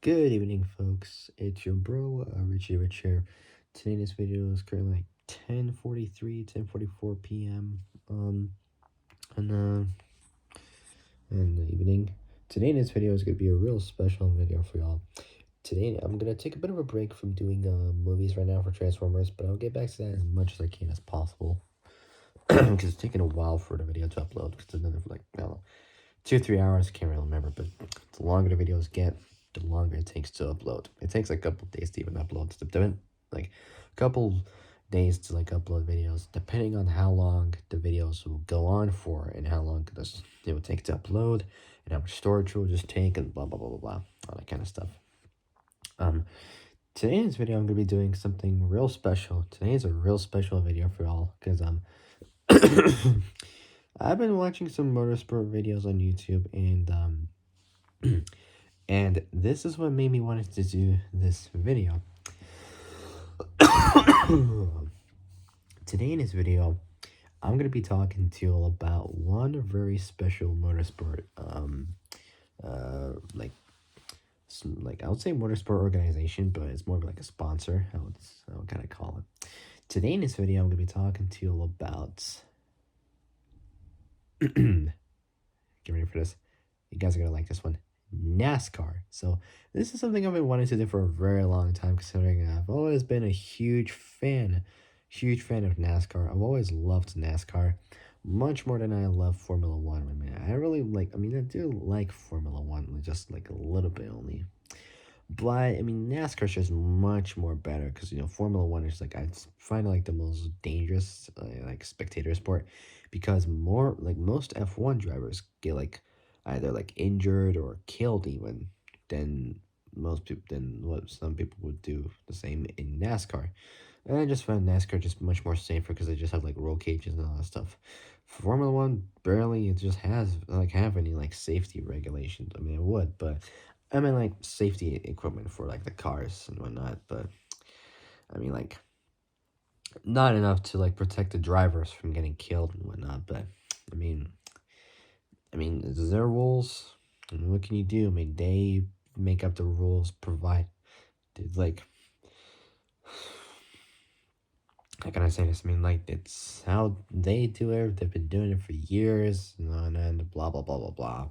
Good evening, folks. It's your bro, Richie Rich here. Today, this video is currently like 10:44 p.m. And in the evening. Today, this video is gonna be a real special video for y'all. Today, I'm gonna take a bit of a break from doing movies right now for Transformers, but I'll get back to that as much as I can as possible. Because it's taking a while for the video to upload. Because it's another like I don't know, 2 or 3 hours. Can't really remember, but the longer the videos get, the longer it takes to upload. It takes like a couple days to even upload. Like a couple days to like upload videos, depending on how long the videos will go on for and how long it will take to upload and how much storage it will just take and blah blah blah blah blah, all that kind of stuff. Today in this video I'm gonna be doing something real special. Today is a real special video for y'all because I've been watching some motorsport videos on YouTube and and this is what made me wanted to do this video. Today in this video, I'm gonna be talking to you all about one very special motorsport, like I would say motorsport organization, but it's more of like a sponsor. I would kind of call it. Today in this video, I'm gonna be talking to you all about. Get ready for this. You guys are gonna like this one. NASCAR. So this is something I've been wanting to do for a very long time, considering I've always been a huge fan of NASCAR. I've always loved NASCAR much more than I love Formula One. I do like Formula One, just like a little bit only. But I mean, NASCAR is just much more better because Formula One is like I find it like the most dangerous like spectator sport because more like most F1 drivers get like either like injured or killed even than what some people would do the same in NASCAR. And I just find NASCAR just much more safer because they just have like roll cages and all that stuff. Formula One barely it just has like have any like safety regulations. I mean it would, but I mean like safety equipment for like the cars and whatnot, but I mean like not enough to like protect the drivers from getting killed and whatnot, but I mean it's their rules. And what can you do? I mean they make up the rules, provide like how can I say this? I mean, like, it's how they do it. They've been doing it for years, and blah, blah, blah, blah, blah.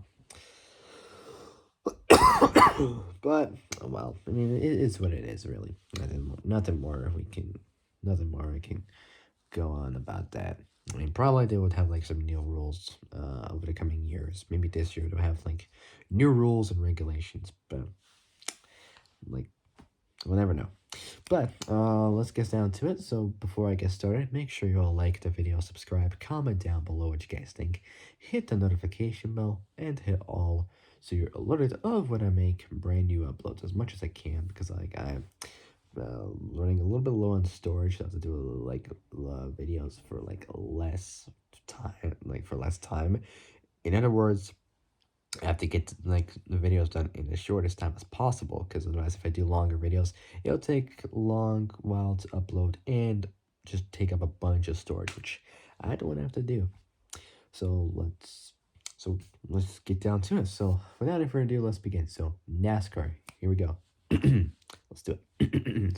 But, oh, well, I mean, it is what it is, really. Nothing more we can go on about that. I mean, probably they would have, like, some new rules over the coming years. Maybe this year they'll have, like, new rules and regulations, but, like, we'll never know. But let's get down to it. So before I get started, make sure you all like the video, subscribe, comment down below what you guys think, hit the notification bell, and hit all so you're alerted of when I make brand new uploads as much as I can because like I'm running a little bit low on storage. So I have to do like videos for like less time. In other words, I have to get like the videos done in the shortest time as possible because otherwise if I do longer videos, it'll take a long while to upload and just take up a bunch of storage, which I don't want to have to do. So let's get down to it. So without any further ado, let's begin. So NASCAR, here we go. Let's do it.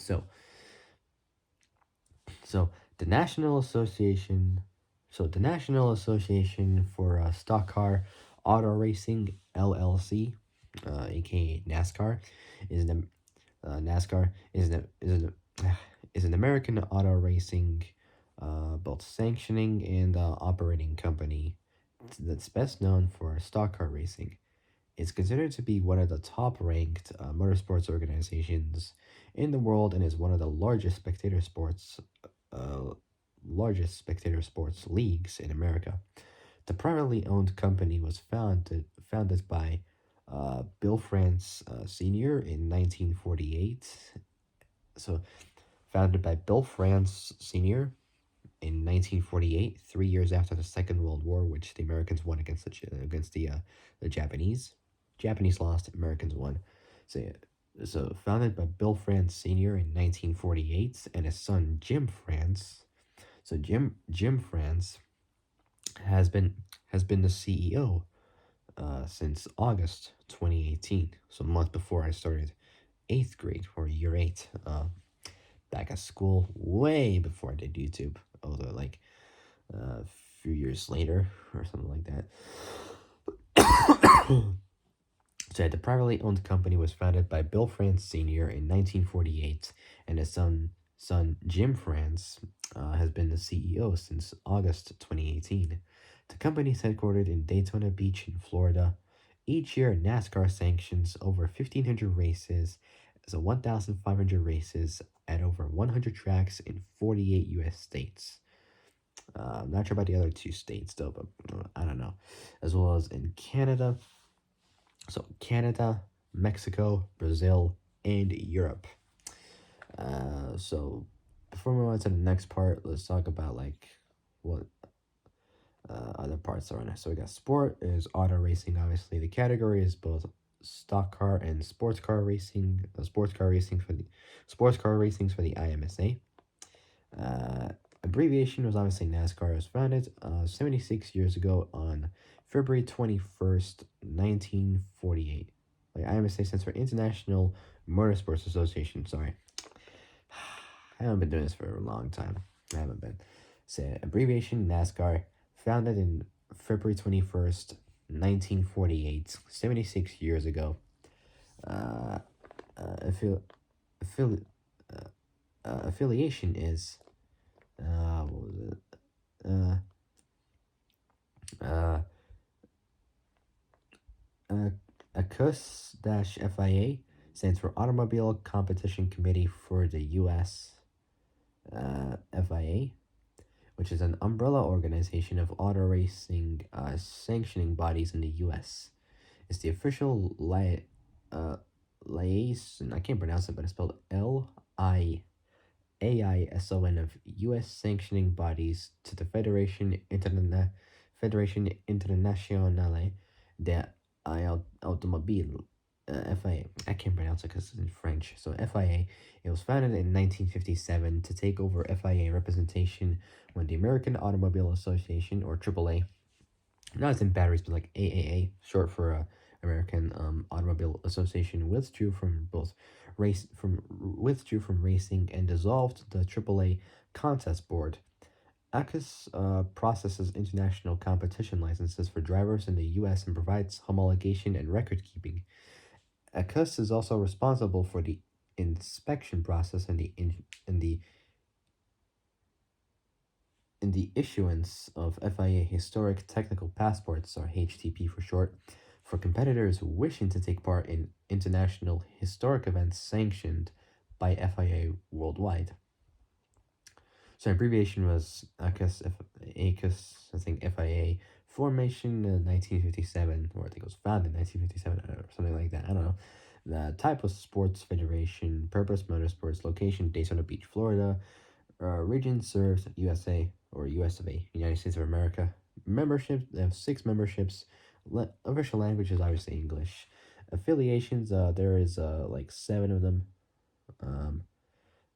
So the National Association for Stock Car Auto Racing LLC, aka NASCAR, is an NASCAR is an American auto racing both sanctioning and operating company that's best known for stock car racing. It's considered to be one of the top ranked motorsports organizations in the world and is one of the largest spectator sports leagues in America. The privately owned company was founded by Bill France Sr. in 1948. So, founded by Bill France Sr. in 1948, 3 years after the Second World War, which the Americans won against the Japanese. Japanese lost, Americans won. So founded by Bill France Sr. in 1948 and his son Jim France. So Jim France has been the CEO since August 2018, so a month before I started eighth grade or year eight, back at school, way before I did YouTube, although like a few years later or something like that. So the privately owned company was founded by Bill France Sr. in 1948, and his son Jim France has been the CEO since August 2018. The company is headquartered in Daytona Beach in Florida. Each year, NASCAR sanctions over 1,500 races, so 1,500 races at over 100 tracks in 48 U.S. states. I'm not sure about the other two states though, but I don't know. As well as in Canada, so Canada, Mexico, Brazil, and Europe. So before we move on to the next part, let's talk about like what other parts are in it. So we got sport is auto racing. Obviously, the category is both stock car and sports car racing. Sports car racings for the IMSA. Uh, Abbreviation was obviously NASCAR. It was founded 76 years ago on February 21st, 1948. Like IMSA stands for International Motorsports Association. Sorry. I haven't been doing this for a long time. I haven't been. So, abbreviation NASCAR, founded in February 21st, 1948, 76 years ago. Uh, affili- affili- Affiliation is, what was it? Uh, uh, ACUS-FIA stands for Automobile Competition Committee for the U.S. FIA, which is an umbrella organization of auto racing sanctioning bodies in the U.S. It's the official liaison. I can't pronounce it, but it's spelled Liaison of U.S. sanctioning bodies to the Federation Internationale de Automobile. FIA. I can't pronounce it because it's in French. So FIA. It was founded in 1957 to take over FIA representation when the American Automobile Association, or AAA, not as in batteries, but like AAA, short for American Automobile Association, withdrew from racing and dissolved the AAA contest board. ACUS processes international competition licenses for drivers in the U.S. and provides homologation and record keeping. ACUS is also responsible for the inspection process and the issuance of FIA Historic Technical Passports, or HTP for short, for competitors wishing to take part in international historic events sanctioned by FIA worldwide. So abbreviation was ACUS, I think FIA, formation in 1957, or I think it was founded in 1957, or something like that, I don't know. The type was Sports Federation, purpose motorsports, location Daytona Beach, Florida, region served USA, or US of A, United States of America. Membership, they have 6 memberships. Official language is obviously English. Affiliations, there is like 7 of them. Um,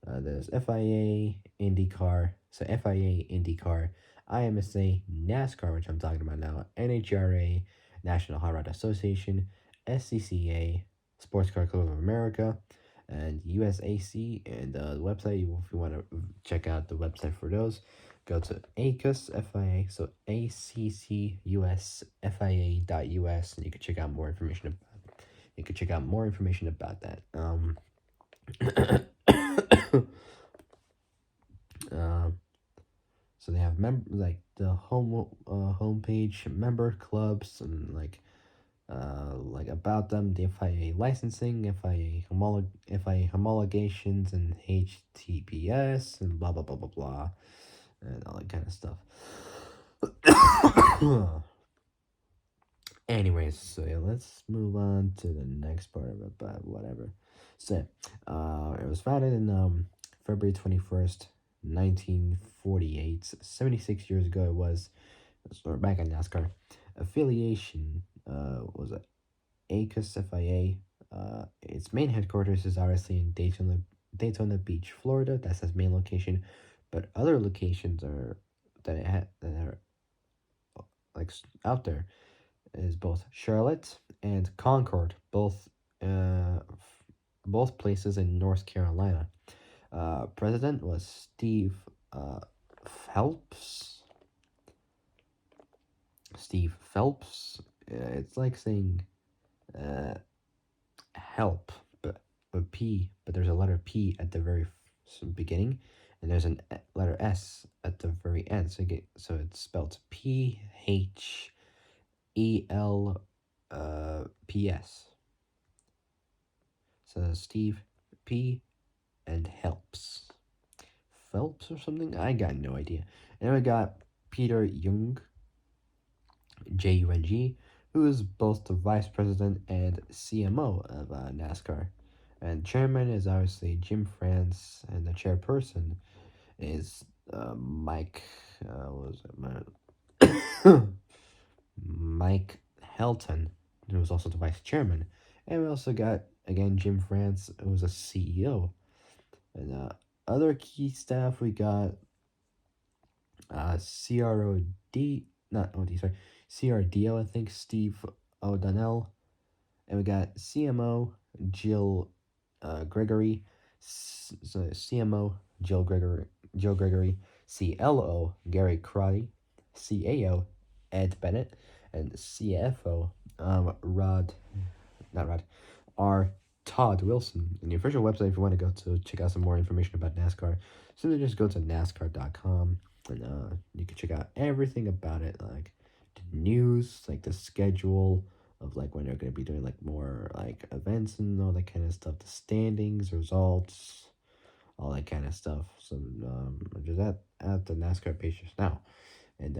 there's FIA, IndyCar, so FIA, IndyCar, IMSA, NASCAR, which I'm talking about now, NHRA, National Hot Rod Association, SCCA, Sports Car Club of America, and USAC. And the website, if you want to check out the website for those, go to ACUS FIA, so ACCUSFIA.us, and you can check out more information about that. Uh, so they have like the homepage, member clubs, and like about them, the FIA licensing, FIA homologations, and HTPS, and blah blah blah blah blah, and all that kind of stuff. Anyways, so yeah, let's move on to the next part of it, but whatever. So, it was founded in February 21st, 1948. 76 years ago, it was. So we're back on NASCAR. Affiliation was ACUS FIA. Its main headquarters is obviously in Daytona Beach, Florida. That's its main location, but other locations that are like out there is both Charlotte and Concord, both both places in North Carolina. President was Steve Phelps. Steve Phelps. It's like saying uh, help, but a P, but there's a letter P at the very beginning, and there's an letter S at the very end. So it's spelled PHELPS. So Steve P and helps. Phelps or something? I got no idea. And we got Peter Jung, Jung, who is both the vice president and CMO of NASCAR. And chairman is obviously Jim France, and the chairperson is Mike. What was it? Mike Helton, who was also the vice chairman. And we also got, again, Jim France, who was a CEO. And other key staff, we got CROD, not OD, sorry, CRDO, I think, Steve O'Donnell. And we got CMO, Jill Gregory, CMO, Jill Gregory, CLO, Gary Crotty, CAO, Ed Bennett, and CFO, Rod, not Rod, R. Todd Wilson. And the official website, if you want to go to check out some more information about NASCAR, simply just go to NASCAR.com, and you can check out everything about it, like the news, like the schedule of like when they're going to be doing like more like events and all that kind of stuff, the standings, results, all that kind of stuff. So just at the NASCAR page just now, and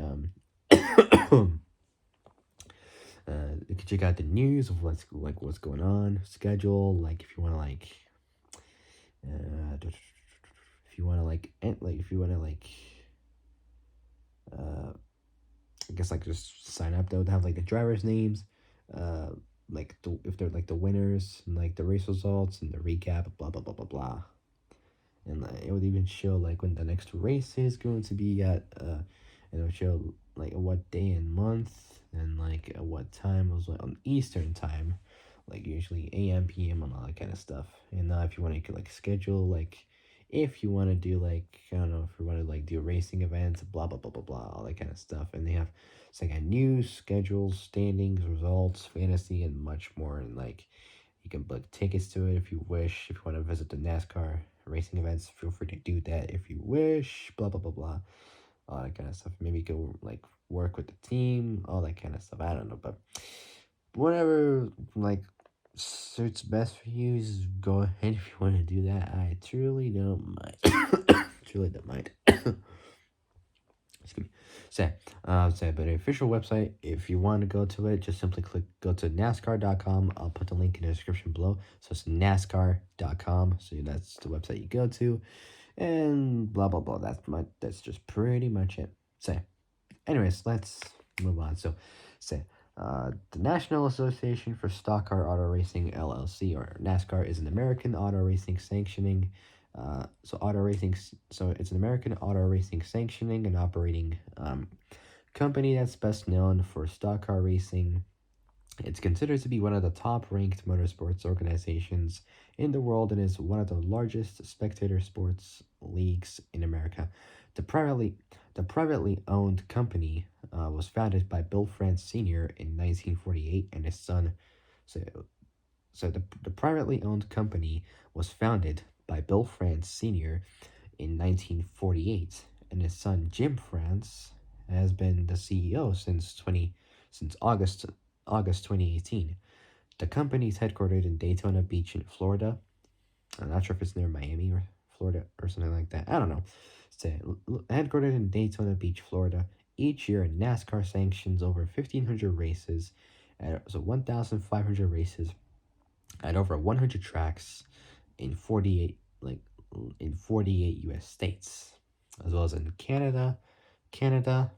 you can check out the news of what's going on, schedule, like if you want to if you want to if you want to I guess like just sign up. They would have like the drivers' names, uh, if they're like the winners and like the race results and the recap, blah blah blah blah blah. And it would even show like when the next race is going to be at, and it would show like what day and month and like at what time. It was like on Eastern time, like usually AM, PM, and all that kind of stuff. And if you want to like schedule like. If you want to do like I don't know if you want to like do racing events, blah blah blah blah blah, all that kind of stuff, and they have it's like a news, schedules, standings, results, fantasy, and much more. And like you can book tickets to it if you wish. If you want to visit the NASCAR racing events, feel free to do that if you wish. Blah blah blah blah, all that kind of stuff. Maybe go like work with the team, all that kind of stuff. I don't know, but whatever like suits best for you, is go ahead if you want to do that. I truly don't mind. Truly don't mind. Excuse me. But the official website, if you want to go to it, just simply go to NASCAR.com. I'll put the link in the description below. So it's NASCAR.com. So that's the website you go to. And blah blah blah. That's just pretty much it. Anyways, let's move on. The National Association for Stock Car Auto Racing LLC, or NASCAR, is an American auto racing sanctioning. It's an American auto racing sanctioning and operating company that's best known for stock car racing. It's considered to be one of the top-ranked motorsports organizations in the world and is one of the largest spectator sports leagues in America. The privately owned company was founded by Bill France Sr. in 1948, and his son. So, the privately owned company was founded by Bill France Sr. in 1948, and his son Jim France has been the CEO since August 2018. The company is headquartered in Daytona Beach in Florida. I'm not sure if it's near Miami or Florida or something like that. I don't know. Headquartered in Daytona Beach, Florida. Each year, NASCAR sanctions over 1,500 races, 1,500 races at over 100 tracks in 48 U.S. states, as well as in Canada,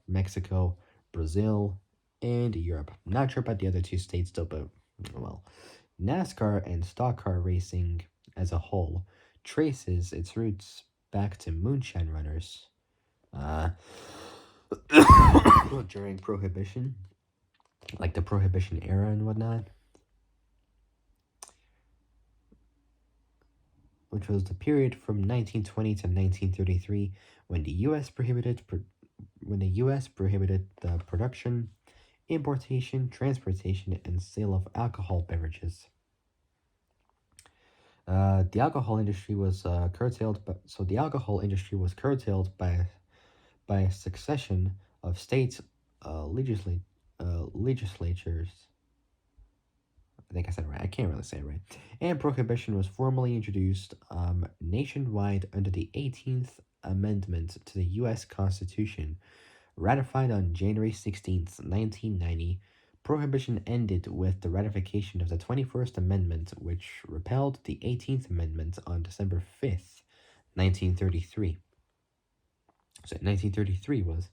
Mexico, Brazil, and Europe. I'm not sure about the other two states though, but well, NASCAR and stock car racing as a whole traces its roots back to moonshine runners during Prohibition, like the Prohibition era and whatnot. which was the period from 1920 to 1933 when the U.S. prohibited the production, importation, transportation, and sale of alcohol beverages. The alcohol industry was curtailed, the alcohol industry was curtailed by a succession of states legislatures. I think I said it right. I can't really say it right. And prohibition was formally introduced nationwide under the 18th Amendment to the U.S. Constitution, ratified on January 16th, 1990. Prohibition ended with the ratification of the 21st Amendment, which repealed the 18th Amendment on December 5th, 1933. So 1933 was.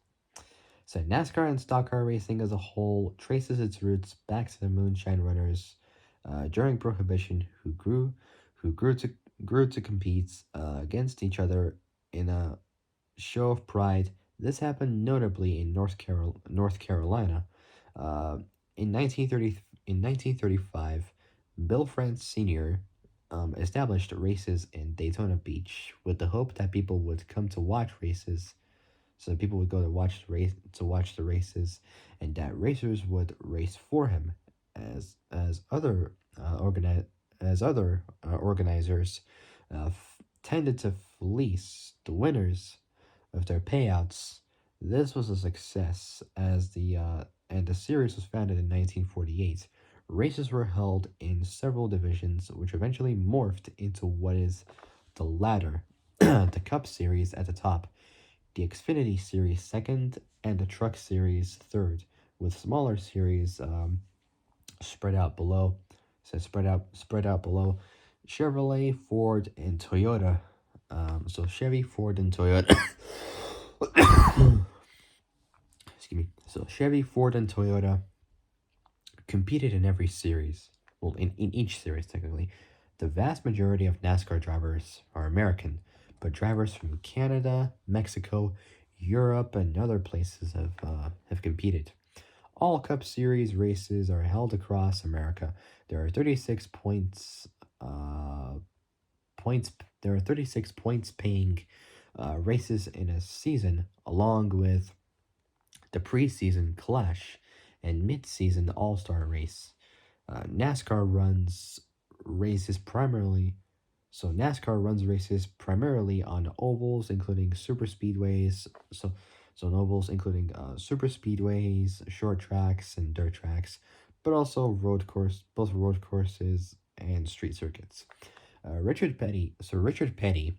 So NASCAR and stock car racing as a whole traces its roots back to the moonshine runners during Prohibition, who grew to compete against each other in a show of pride. This happened notably in North Carolina. Uh, in 1935, Bill France Sr. Established races in Daytona Beach with the hope that people would come to watch races, so people would go to watch the races, and that racers would race for him, as other organizers tended to fleece the winners of their payouts. This was a success as the series was founded in 1948. Races were held in several divisions, which eventually morphed into what is the latter, the Cup Series at the top, the Xfinity Series second, and the Truck Series third, with smaller series spread out below. Spread out below. Chevrolet, Ford, and Toyota. So Chevy, Ford, and Toyota. Excuse me. So Chevy, Ford, and Toyota competed in every series. Well, in each series technically. The vast majority of NASCAR drivers are American, but drivers from Canada, Mexico, Europe, and other places have competed. All Cup Series races are held across America. There are 36 points. Points. There are 36 points paying races in a season, along with the preseason Clash and mid-season All-Star race. NASCAR runs races primarily. So NASCAR runs races primarily on ovals, including super speedways. So ovals including super speedways, short tracks, and dirt tracks, but also both road courses and street circuits. Richard Petty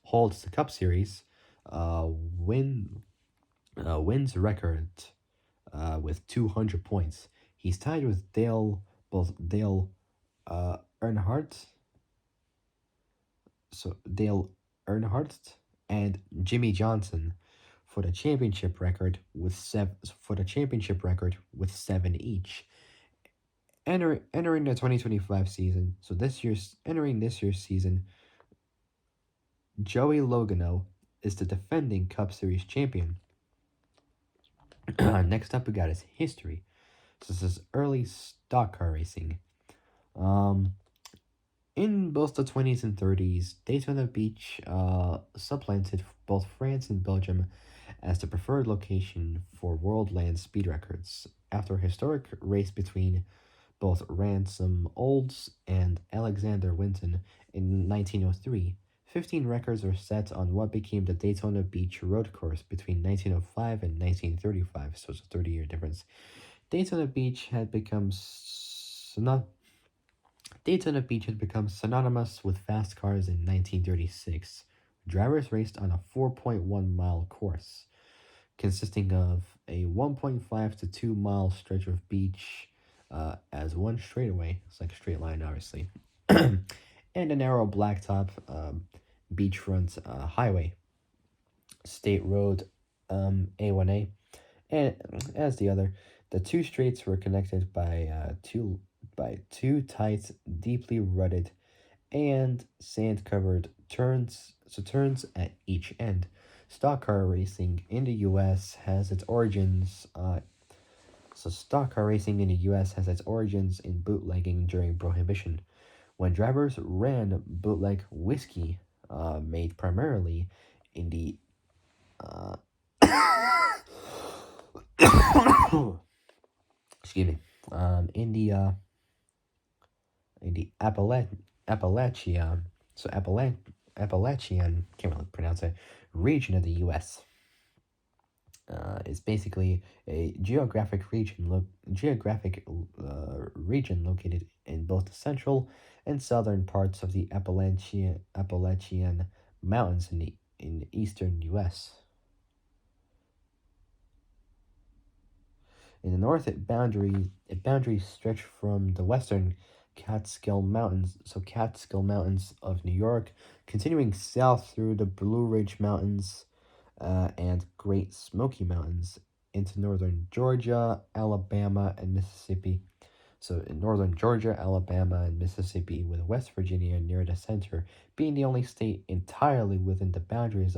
holds the Cup Series uh, win wins record with 200 points. He's tied with Dale Earnhardt, Dale Earnhardt and Jimmy Johnson for the championship record with seven each. Entering the 2025 season, so this year's season, Joey Logano is the defending Cup Series champion. Next up, we got his history. So this is early stock car racing. Um, in both the 20s and 30s, Daytona Beach supplanted both France and Belgium as the preferred location for world land speed records. After a historic race between both Ransom Olds and Alexander Winton in 1903, 15 records were set on what became the Daytona Beach road course between 1905 and 1935, so it's a 30-year difference. Daytona Beach had become Daytona Beach had become synonymous with fast cars in 1936. Drivers raced on a 4.1-mile course, consisting of a 1.5 to 2-mile stretch of beach as one straightaway. It's like a straight line, obviously. And a narrow blacktop beachfront highway, State Road A1A, and as the other. The two straights were connected by two tight, deeply rutted, and sand-covered turns at each end. Stock car racing in the U.S. has its origins. Stock car racing in the U.S. has its origins in bootlegging during Prohibition, when drivers ran bootleg whiskey made primarily in the uh, excuse me, in the Appalachia, so Appalachian, can't really pronounce it, region of the U.S. It's basically a geographic region located in both the central and southern parts of the Appalachian Mountains in the eastern U.S. In the north, it boundaries stretch from the western Catskill Mountains of New York, continuing south through the Blue Ridge Mountains and Great Smoky Mountains into northern Georgia, Alabama, and Mississippi. So in northern Georgia, Alabama, and Mississippi, with West Virginia near the center, being the only state entirely within the boundaries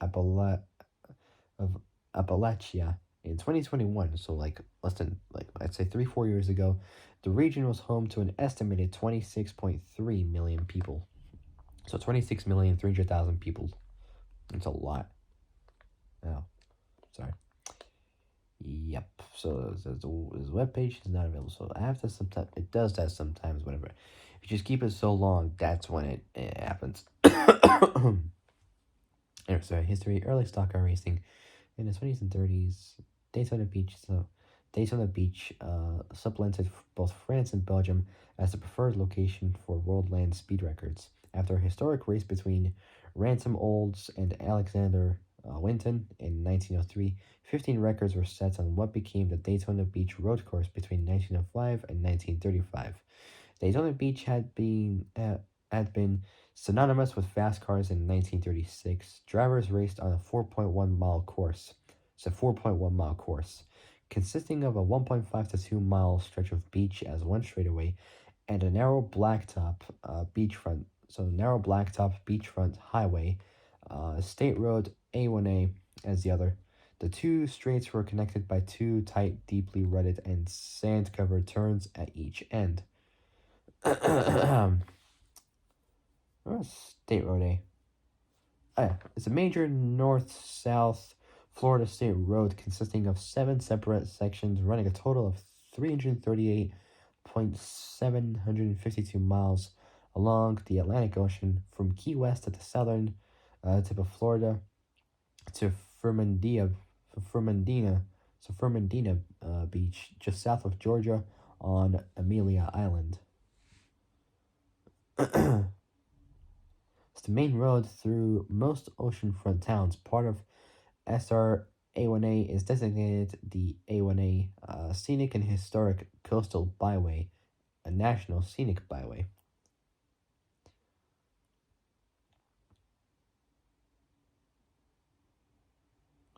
Appala- of Appalachia. In 2021, so like less than like I'd say 3-4 years ago, the region was home to an estimated 26.3 million people. So 26,300,000 people. It's a lot. Oh, sorry. Yep. So this web page is not available. So I have to sometimes. It does that sometimes. Whenever if you just keep it so long, that's when it happens. Anyway, so history: early stock car racing in the 20s and 30s. Daytona Beach. So Daytona Beach supplanted both France and Belgium as the preferred location for world land speed records. After a historic race between Ransom Olds and Alexander Winton in 1903, 15 records were set on what became the Daytona Beach road course between 1905 and 1935. Daytona Beach had been synonymous with fast cars in 1936. Drivers raced on a 4.1 mile course. It's a 4.1 mile course, consisting of a 1.5 to 2 mile stretch of beach as one straightaway and a narrow blacktop beachfront. So narrow blacktop beachfront highway, State Road A1A as the other. The two straights were connected by two tight, deeply rutted and sand-covered turns at each end. Where's State Road A? Oh, yeah. It's a major north-south Florida state road consisting of 7 separate sections running a total of 338.752 miles along the Atlantic Ocean from Key West at the southern tip of Florida to Fermandina, Beach, just south of Georgia on Amelia Island. It's the main road through most oceanfront towns. Part of SR A1A is designated the A1A Scenic and Historic Coastal Byway, a national scenic byway.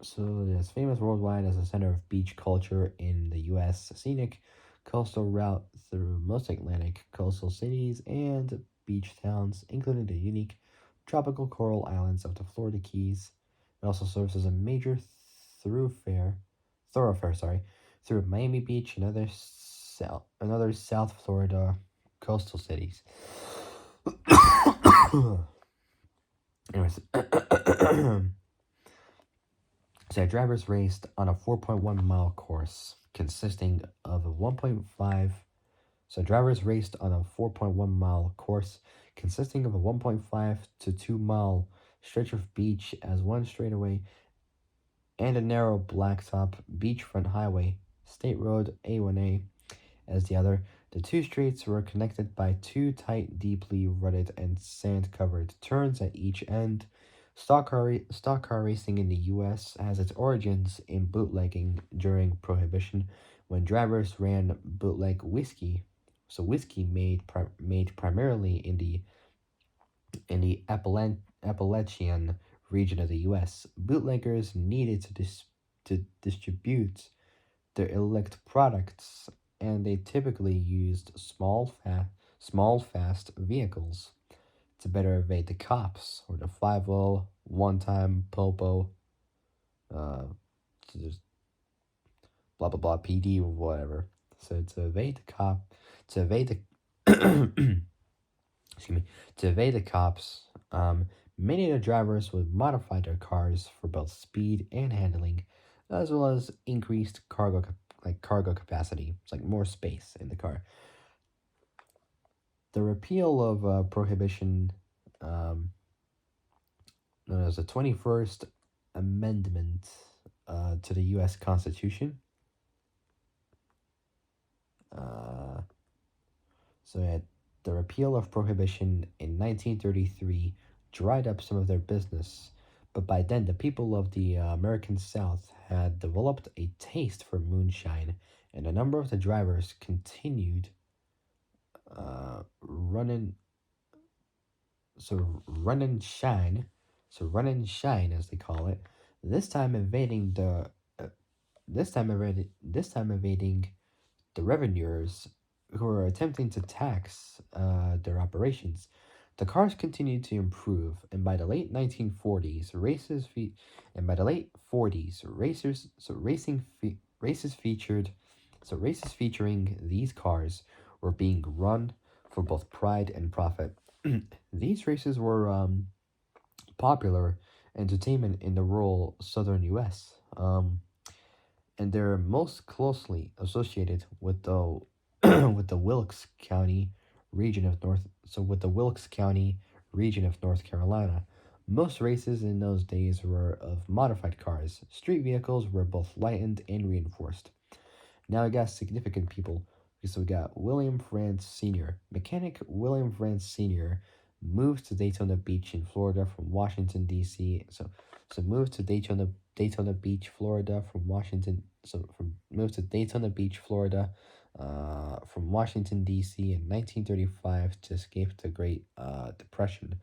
So it's famous worldwide as a center of beach culture in the U.S. Scenic coastal route through most Atlantic coastal cities and beach towns, including the unique tropical coral islands of the Florida Keys. It also serves as a major thoroughfare, through Miami Beach and other South Florida coastal cities. Anyways, so drivers raced on a 4.1 mile course consisting of a 1.5. So drivers raced on a 4.1 mile course consisting of a 1.5 to 2 mile stretch of beach as one straightaway and a narrow blacktop beachfront highway, State Road A1A, as the other. The two streets were connected by two tight, deeply rutted and sand-covered turns at each end. Stock car racing in the U.S. has its origins in bootlegging during Prohibition, when drivers ran bootleg whiskey. So whiskey made primarily in the Appalachian region of the U.S. Bootleggers needed to distribute their elect products, and they typically used small fast vehicles to better evade the cops or the 50 one-time popo, uh, just blah blah blah PD or whatever. So to evade the excuse me, to evade the cops. Many of the drivers would modify their cars for both speed and handling, as well as increased cargo capacity. It's like more space in the car. The repeal of prohibition, um, known as the 21st Amendment to the U.S. Constitution. Uh, so yeah, the repeal of prohibition in 1933 dried up some of their business, but by then the people of the American South had developed a taste for moonshine, and a number of the drivers continued running. Run and shine as they call it. This time evading the, this time evading the revenuers who are attempting to tax their operations. The cars continued to improve, and by the late 1940s, races featuring these cars were being run for both pride and profit. These races were popular entertainment in the rural southern U.S. And they're most closely associated with the with the Wilkes County region of North. So with the Wilkes County region of North Carolina, most races in those days were of modified cars. Street vehicles were both lightened and reinforced. Now we got significant people. So we got William France Sr. Mechanic William France Sr. moved to Daytona Beach in Florida from Washington D.C. So moved to Daytona Beach, Florida from Washington. So from moved to Daytona Beach, Florida, from Washington D.C. in 1935 to escape the Great Depression.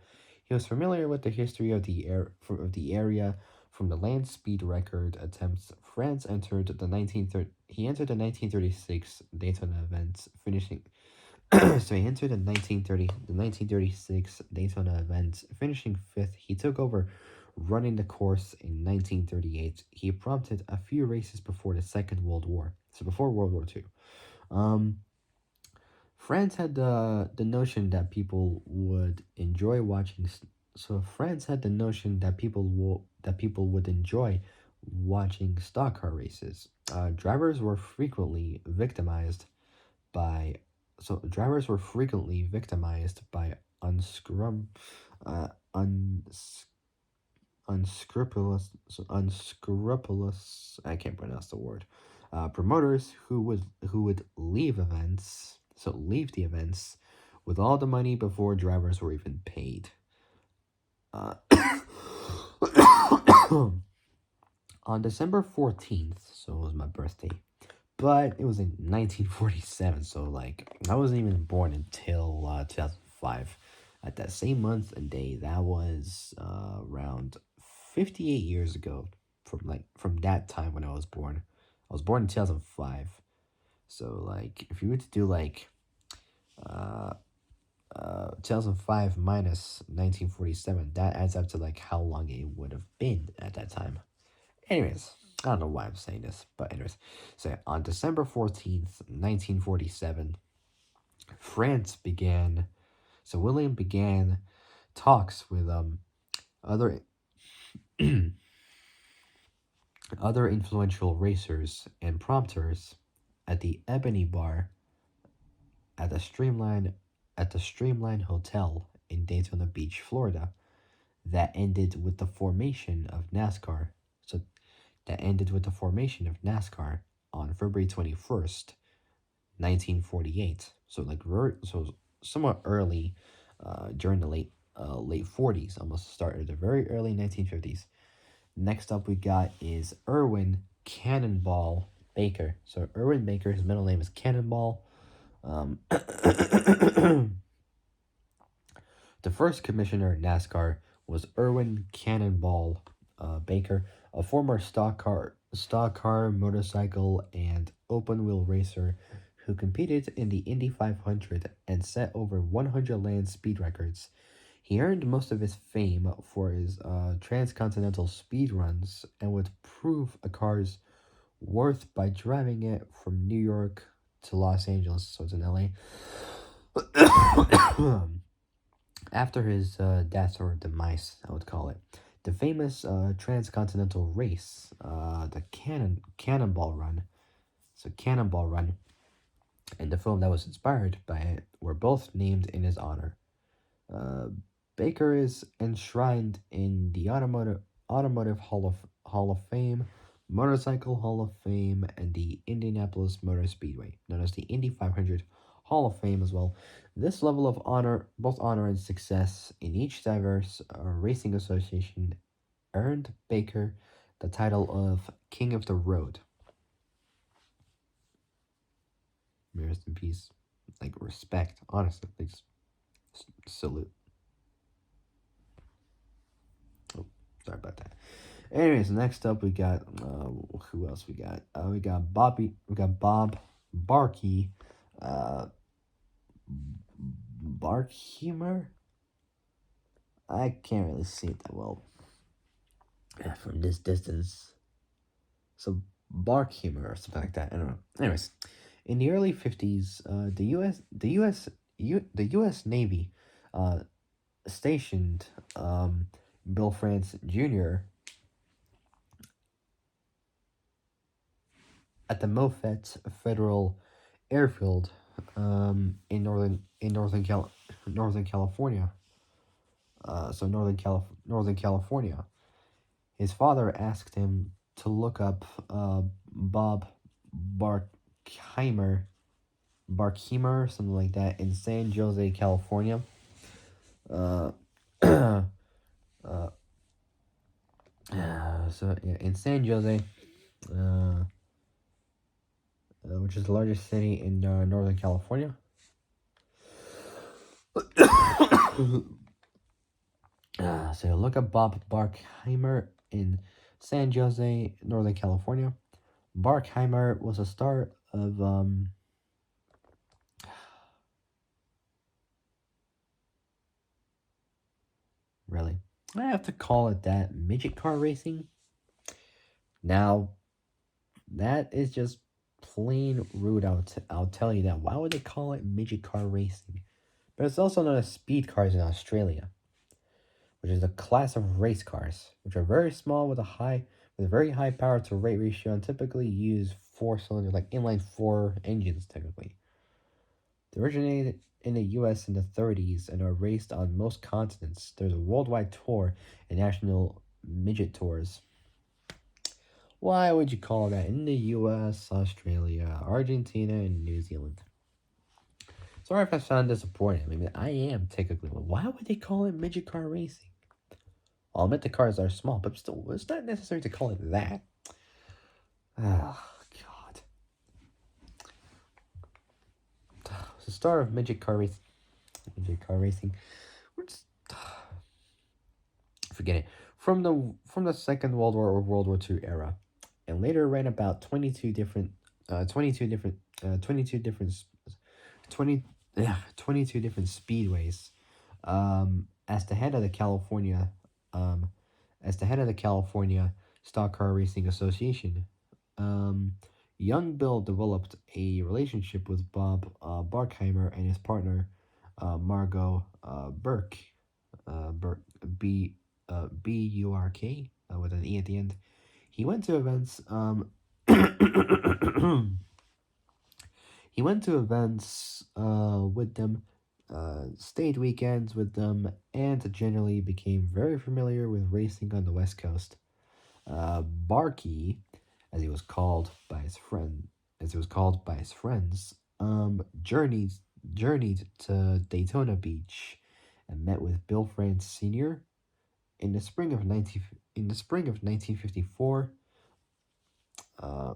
He was familiar with the history of the area from the land speed record attempts. He entered the 1936 Daytona events, finishing. So he entered the 1936 Daytona events, finishing fifth. He took over running the course in 1938. He prompted a few races before the Second World War. So before World War II. Um, France had the notion that people would enjoy watching. So France had the notion that people would enjoy watching stock car races. Drivers were frequently victimized by. So drivers were frequently victimized by unscrum, uns unscrupulous, I can't pronounce the word, promoters who would leave the events with all the money before drivers were even paid. uh, on December 14th, so it was my birthday, but it was in 1947, so like I wasn't even born until 2005. At that same month and day, that was around 58 years ago from that time when I was born. I was born in 2005. So like if you were to do like 2005 minus 1947, that adds up to like how long it would have been at that time. Anyways, I don't know why I'm saying this, but anyways, so on December 14th, 1947, France began. So William began talks with other other influential racers and prompters at the Ebony Bar at the Streamline Hotel in Daytona Beach, Florida. That ended with the formation of NASCAR. So that ended with the formation of NASCAR on February 21st, 1948. So so somewhat early, during the late 40s, almost started the very early 1950s. Next up we got is Irwin Cannonball Baker. So Irwin Baker, his middle name is Cannonball. The first commissioner at NASCAR was Irwin Cannonball Baker, a former stock car, motorcycle, and open wheel racer who competed in the Indy 500 and set over 100 land speed records. He earned most of his fame for his transcontinental speed runs and would prove a car's worth by driving it from New York to Los Angeles, so it's in LA, After his death or demise, I would call it, the famous transcontinental race, the Cannonball Run, so Cannonball Run, and the film that was inspired by it were both named in his honor. Uh, Baker is enshrined in the Automotive Hall of Fame, Motorcycle Hall of Fame, and the Indianapolis Motor Speedway, known as the Indy 500 Hall of Fame as well. This level of honor, both honor and success in each diverse racing association, earned Baker the title of King of the Road. Rest in peace. Like, respect, honestly. Like, salute. Oh, sorry about that. Anyways, next up we got who else we got? We got Bob Barkey, uh, Barkheimer. I can't really see it that well from this distance. So Barkheimer or something like that. I don't know. Anyways, in the early 50s, the U.S. Navy, uh, stationed Bill France Jr. at the Moffett Federal Airfield Northern California. Northern California. His father asked him to look up Bob Barkheimer, something like that, in San Jose, California. Uh, uh, so yeah, in San Jose, uh, which is the largest city in Northern California. So look up Bob Barkheimer in San Jose, Northern California. Barkheimer was a star of really, I have to call it that, midget car racing. Now that is just plain rude. I'll tell you that. Why would they call it midget car racing? But it's also known as speed cars in Australia, which is a class of race cars, which are very small with a very high power to weight ratio and typically use four cylinders, like inline four engines typically. They originated in the US in the 30s and are raced on most continents. There's a worldwide tour and national midget tours. Why would you call that in the US, Australia, Argentina, and New Zealand? Sorry if I sound disappointed. I mean, I am technically, but why would they call it midget car racing? I'll admit the cars are small, but still, it's not necessary to call it that. Oh, God. The star of midget car racing. Midget car racing. We're just forget it. From the Second World War or World War II era, and later ran about 22 different, 20, yeah, 22 different speedways. As the head of the um, California Stock Car Racing Association, um, young Bill developed a relationship with Bob Barkheimer and his partner, Margot Burke, Burke B Burk, with an E at the end. He went to events. He went to events with them, stayed weekends with them, and generally became very familiar with racing on the West Coast. Barkey, as he was called by his friend, as he was called by his friends, journeyed to Daytona Beach and met with Bill France Sr. in the spring of 1954. Uh,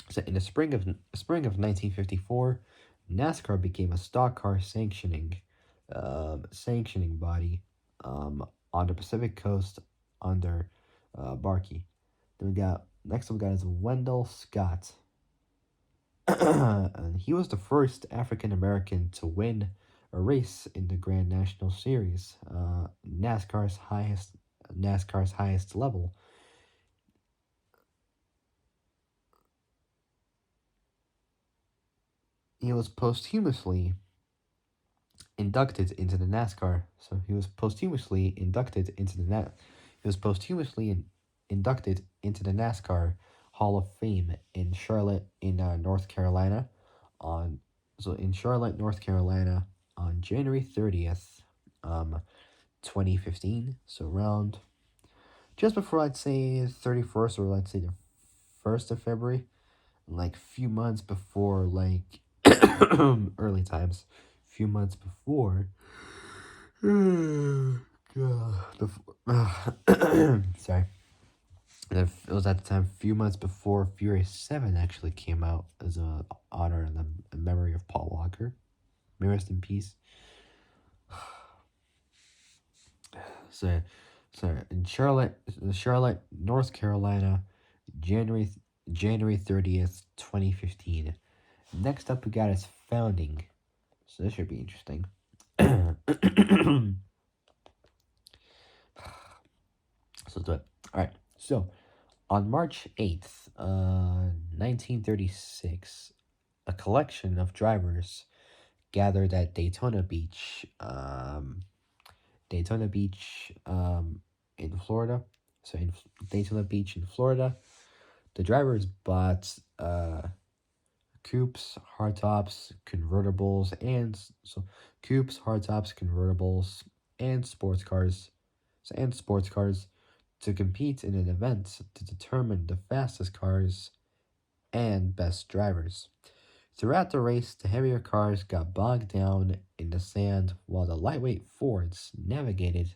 so in the spring of 1954, NASCAR became a stock car sanctioning body on the Pacific Coast under Barkey. Then we got next up we got is Wendell Scott. And he was the first African American to win a race in the Grand National Series, NASCAR's highest level. He was posthumously inducted into the NASCAR. So he was posthumously inducted into the he was posthumously inducted into the NASCAR Hall of Fame in Charlotte, in North Carolina, on in Charlotte, North Carolina, on January 30th, 2015. So around just before, I'd say, 31st, or I'd say the 1st of February, like few months before, like early times, few months before. God, sorry. And it was at the time, few months before Fury 7 actually came out, as a honor and the memory of Paul Walker. May rest in peace. So, in Charlotte, North Carolina, January January 30th, 2015. Next up, we got his founding. So this should be interesting. So let's do it. All right. So on March 8th, 1936, a collection of drivers gathered at Daytona Beach, in Florida. So in Daytona Beach in Florida, the drivers bought coupes, hardtops, convertibles, and sports cars to compete in an event to determine the fastest cars and best drivers. Throughout the race, the heavier cars got bogged down in the sand while the lightweight Fords navigated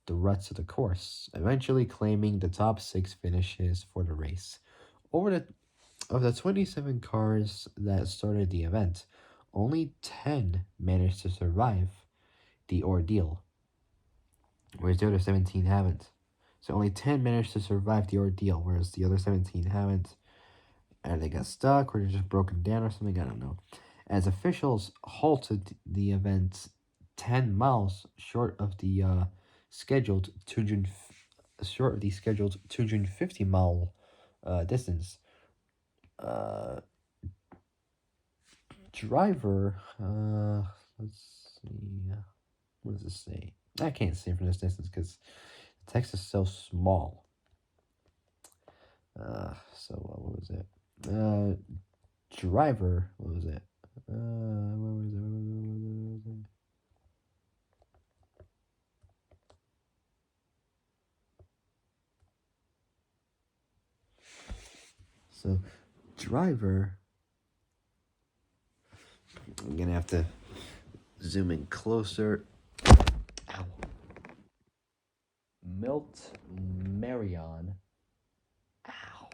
the ruts of the course, eventually claiming the top six finishes for the race. Over the Of the 27 cars that started the event, only 10 managed to survive the ordeal, whereas the other 17 haven't. So only 10 managed to survive the ordeal, whereas the other 17 haven't. And they got stuck, or they're just broken down, or something, I don't know. As officials halted the event 10 miles scheduled 200, short of the scheduled 250-mile distance. Uh, Driver, let's see, what does this say? I can't see from this distance because the text is so small. What was it? Driver, what was it? Where was it? Where was it? So, driver, I'm gonna have to zoom in closer. Ow. Milt Marion. Ow.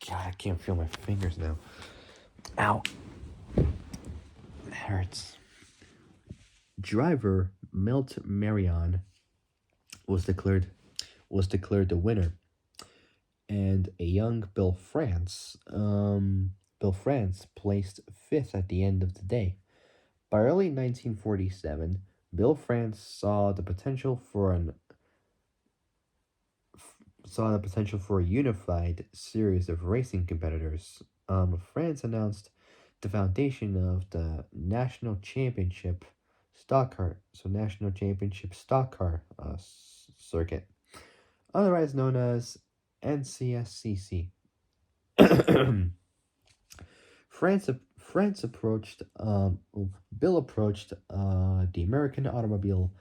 God, I can't feel my fingers now. Ow. It hurts. Driver Milt Marion was declared the winner, and a young Bill France placed fifth at the end of the day. By early 1947, Bill France saw the potential for a unified series of racing competitors. France announced the foundation of the National Championship Stock Car Circuit, otherwise known as NCSCC. France approached Bill approached the American Automobile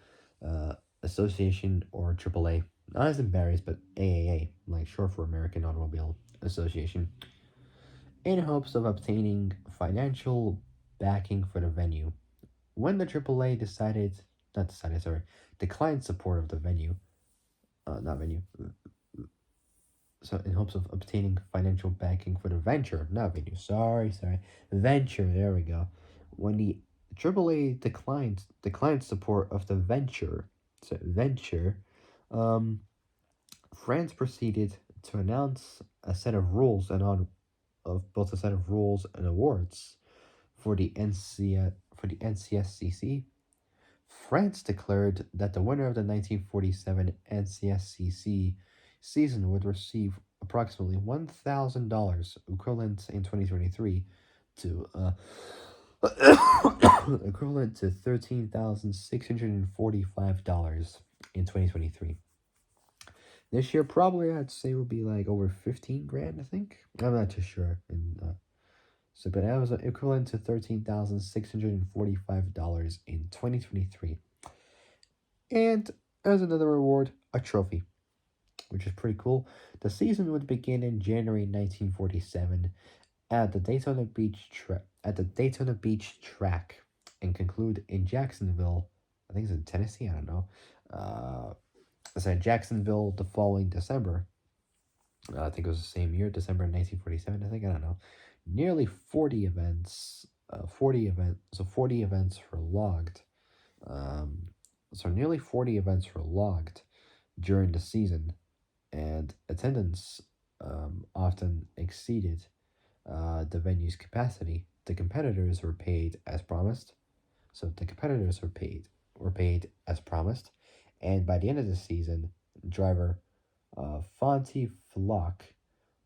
Association, or AAA, not as in Barry's, but AAA, like short for American Automobile Association, in hopes of obtaining financial backing for the venue. When the AAA declined support of the venue, not venue, so in hopes of obtaining financial backing for the venture, not venue, sorry, venture, there we go. When the AAA declined support of the venture, um, France proceeded to announce a set of rules and awards for the NCSCC. France declared that the winner of the 1947 NCSCC season would receive approximately $1,000, equivalent in 2023 to equivalent to $13,645 in 2023. This year, probably I'd say would be like over 15 grand, I think. I'm not too sure. But that was equivalent to $13,645 in 2023. And as another reward, a trophy, which is pretty cool. The season would begin in January 1947 at the Daytona Beach track and conclude in Jacksonville. I think it's in Tennessee. I don't know. I said Jacksonville the following December. I think it was the same year, December 1947. I think, I don't know. Nearly 40 events. 40 events were logged. Um, so nearly 40 events were logged during the season, and attendance often exceeded the venue's capacity. The competitors were paid as promised. So the competitors were paid as promised, and by the end of the season, driver Fonty Flock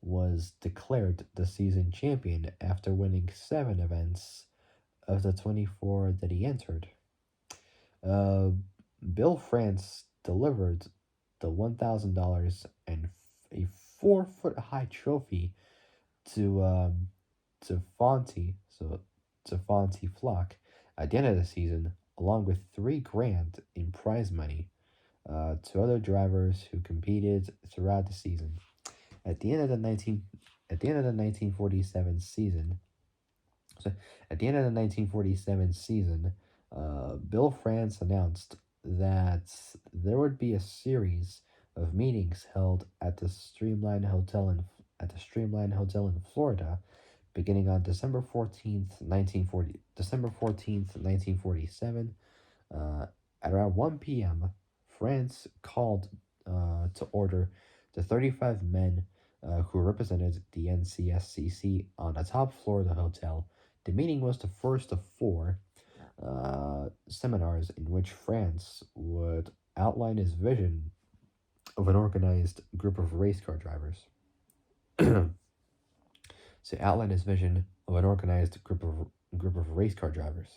was declared the season champion after winning 7 events of the 24 that he entered. Uh, Bill France delivered the $1,000 and a 4 foot high trophy to to Fonty, so to Fonty Flock at the end of the season, along with 3 grand in prize money to other drivers who competed throughout the season. At the end of the 1947 season, so at the end of the 1947 season, Bill France announced that there would be a series of meetings held at the Streamline Hotel in Florida, beginning on December 14th, 1947, uh, at around 1 p.m., France called to order the 35 men who represented the NCSCC on the top floor of the hotel. The meeting was the first of 4 seminars in which France would outline his vision of an organized group of race car drivers. So outline his vision of an organized group of race car drivers.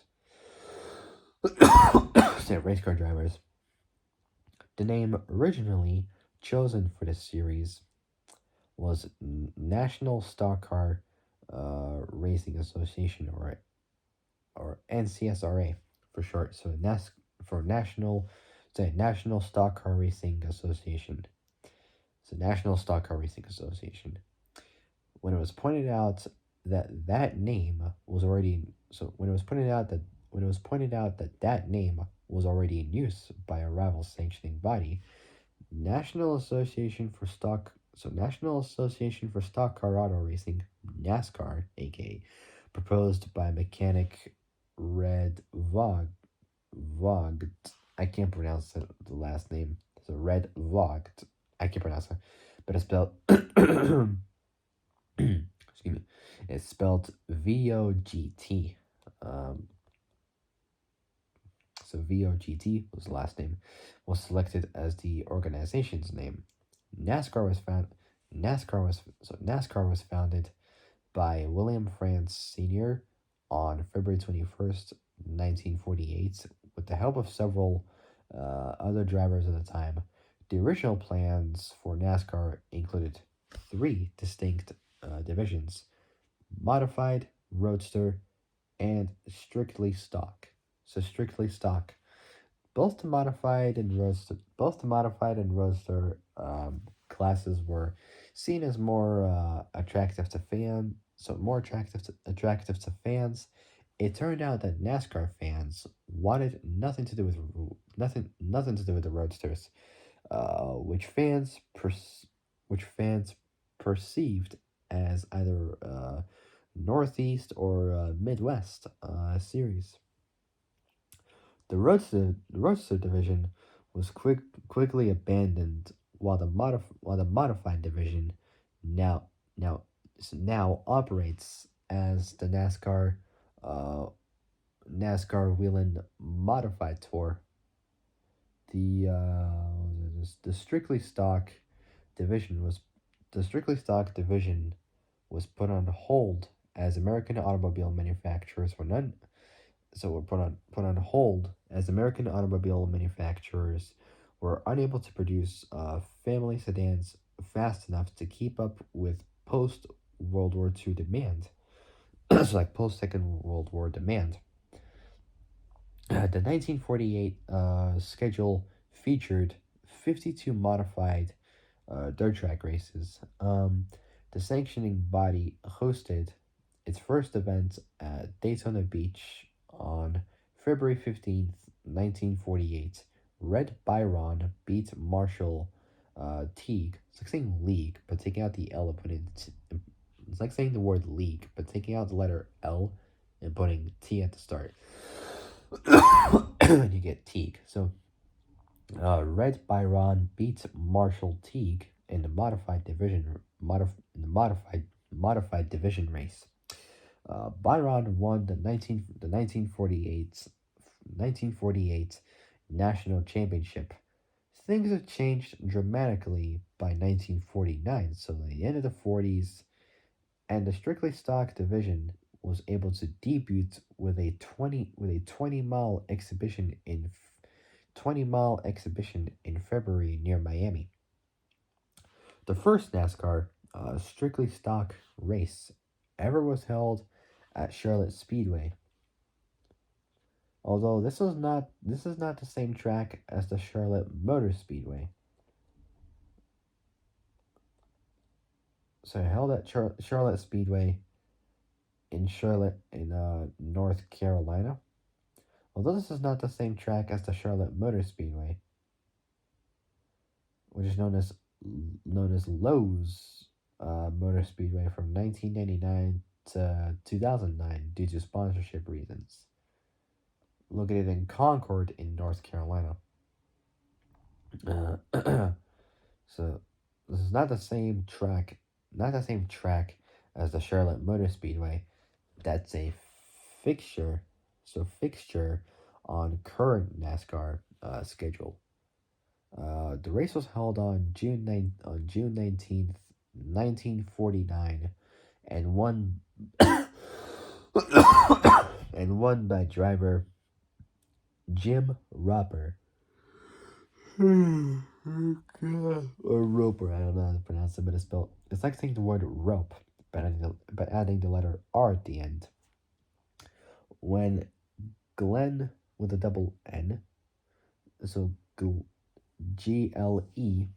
Say race car drivers. The name originally chosen for this series was National Stock Car Racing Association, or NCSRA for short. So National Stock Car Racing Association. So National Stock Car Racing Association. When it was pointed out that name was already so when it was pointed out that name was already in use by a rival sanctioning body, National Association for Stock Car Auto Racing, NASCAR, aka, proposed by mechanic Red Vogt. I can't pronounce the last name. So Red Vogt. I can't pronounce it, but it's spelled. Excuse me. It's spelled VOGT. Um, so VOGT was the last name, was selected as the organization's name. NASCAR was found. NASCAR was founded by William France Sr. on February 21st, 1948, with the help of several other drivers at the time. The original plans for NASCAR included 3 distinct divisions: modified, roadster, and strictly stock. So strictly stock. Both the modified and roadster classes were seen as more attractive to fans. So more attractive to fans. It turned out that NASCAR fans wanted nothing to do with the roadsters, which fans perceived as either Northeast or Midwest series. The roadster division was quickly abandoned, while the modified division now now now operates as the uh, NASCAR Whelen Modified Tour. The strictly stock division was the strictly stock division was put on hold as American automobile manufacturers were put on hold as American automobile manufacturers were unable to produce family sedans fast enough to keep up with post World War II demand. So like post Second World War demand. The 1948 schedule featured 52 modified dirt track races. The sanctioning body hosted its first event at Daytona Beach on February 15th, 1948. Red Byron beat Marshall Teague. It's like saying league, but taking out the L and putting it's like saying the word league, but taking out the letter L and putting T at the start. You get Teague. So Red Byron beat Marshall Teague in the modified division race. Byron won the 1948 national championship. Things have changed dramatically by 1949, so the end of the 40s, and the strictly stock division was able to debut with a 20-mile exhibition in February near Miami. The first NASCAR strictly stock race ever was held at Charlotte Speedway. Although this is not the same track as the Charlotte Motor Speedway. So held at Charlotte Speedway in Charlotte in North Carolina. Although this is not the same track as the Charlotte Motor Speedway, which is known as Lowe's Motor Speedway from 1999 to 2009 due to sponsorship reasons. Located in Concord in North Carolina. Uh, so this is not the same track as the Charlotte Motor Speedway. That's a fixture, fixture on current NASCAR schedule. The race was held on June 19th, 1949, and won and won by driver Jim Roper. Or Roper, I don't know how to pronounce it, but it's like saying the word rope, but adding the letter R at the end. When Glenn with a double N, so GLE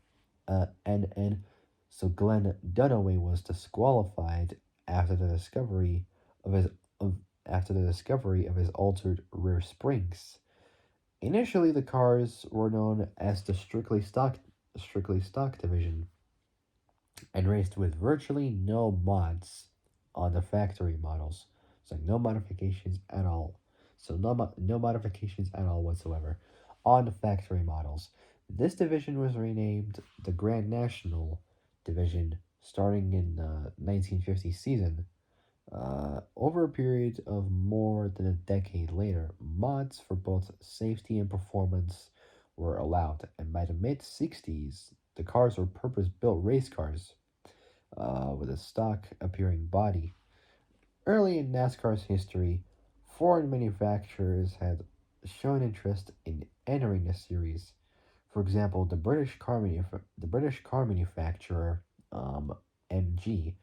NN, so Glenn Dunaway was disqualified after the discovery of his altered rear springs. Initially, the cars were known as the strictly stock division and raced with virtually no mods on the factory models. So no modifications at all. So no modifications at all whatsoever on the factory models. This division was renamed the Grand National Division starting in the 1950 season. Over a period of more than a decade later, mods for both safety and performance were allowed, and by the mid 60s, the cars were purpose built race cars with a stock appearing body. Early in NASCAR's history, foreign manufacturers had shown interest in entering the series. For example, the British car manufacturer MG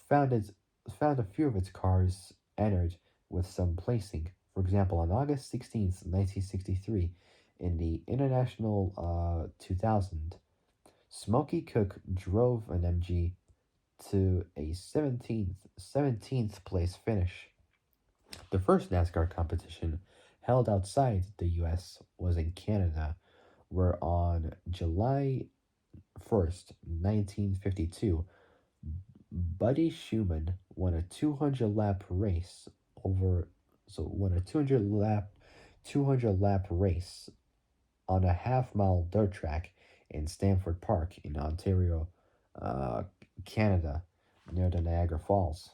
found its found a few of its cars entered with some placing. For example, on August 16th, 1963, in the International 2000, Smokey Cook drove an MG to a 17th place finish. The first NASCAR competition held outside the US was in Canada, where on July 1st, 1952, Buddy Schumann won a 200 lap race over so won a 200 lap race on a half-mile dirt track in Stamford Park in Ontario, uh, Canada, near the Niagara Falls,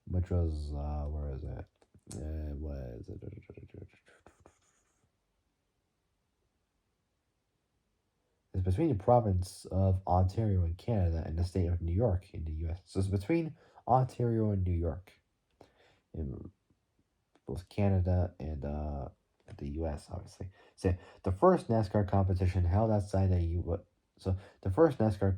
which was where is it? It was it's between the province of Ontario in Canada and the state of New York in the U.S. So it's between Ontario and New York. in both Canada and the U.S. Obviously. So the first NASCAR competition held outside the U. So the first NASCAR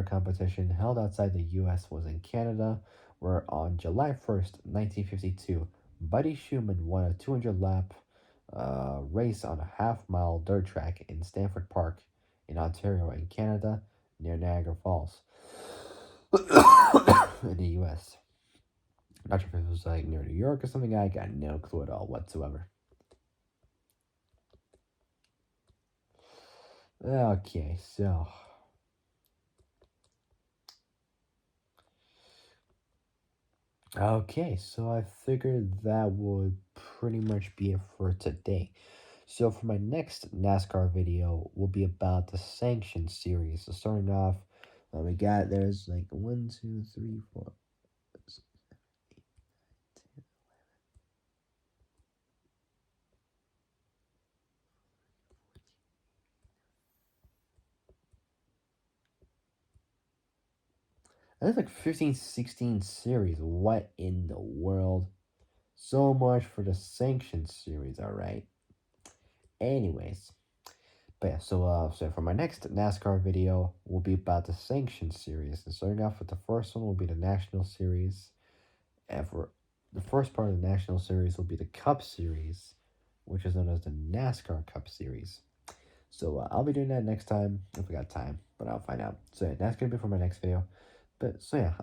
competition held outside the U.S. was in Canada, where on July 1st, 1952, Buddy Schumann won a 200 lap race on a half-mile dirt track in Stanford Park in Ontario in Canada near Niagara Falls in the U.S. Not sure if it was like near New York or something. I got no clue at all whatsoever. Okay, so I figured that would pretty much be it for today. So for my next NASCAR video will be about the Sanction series. So starting off, we got there's like one, two, three, four. That's like 15, 16 series. What in the world? So much for the Sanction series, alright? Anyways. But yeah, so for my next NASCAR video will be about the Sanction series. And starting off with the first one will be the National Series. And for the first part of the National Series will be the Cup Series, which is known as the NASCAR Cup Series. So I'll be doing that next time if we got time, but I'll find out. So yeah, that's gonna be for my next video. But so yeah,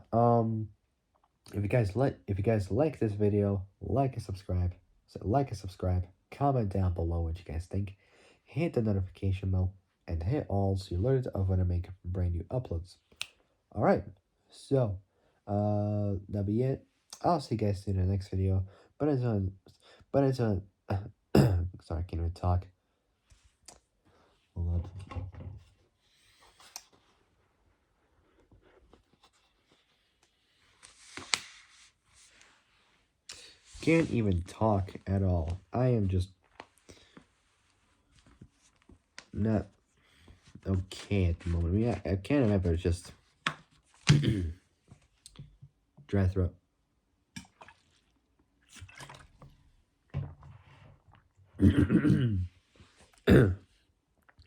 if you guys like this video, like and subscribe. So like and subscribe. Comment down below what you guys think. Hit the notification bell and hit all so you're alerted of when I make brand new uploads. All right, so that'll be it. I'll see you guys soon in the next video. But until sorry, I can't even talk. Hold up. Can't even talk at all. I am just not okay at the moment. Yeah, I can't have it. Just dry throat.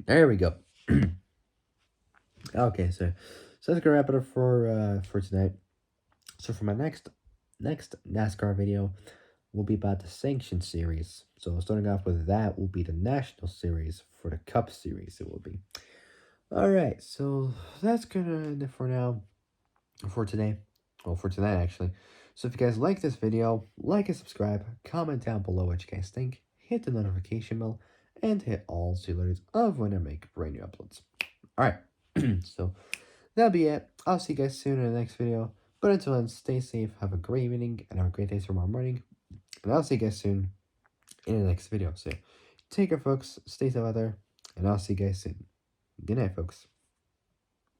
There we go. Okay, so that's gonna wrap it up for tonight. So for my next NASCAR video will be about the Sanction series. So starting off with that will be the National Series. For the Cup Series it will be. Alright, so that's gonna end it for now. For today. Well, for tonight actually. So if you guys like this video, like and subscribe, comment down below what you guys think, hit the notification bell, and hit all so you're alerted of when I make brand new uploads. Alright, so that'll be it. I'll see you guys soon in the next video. But until then, stay safe, have a great evening, and have a great day tomorrow morning. And I'll see you guys soon in the next video. So take care, folks. Stay safe out there, and I'll see you guys soon. Good night, folks.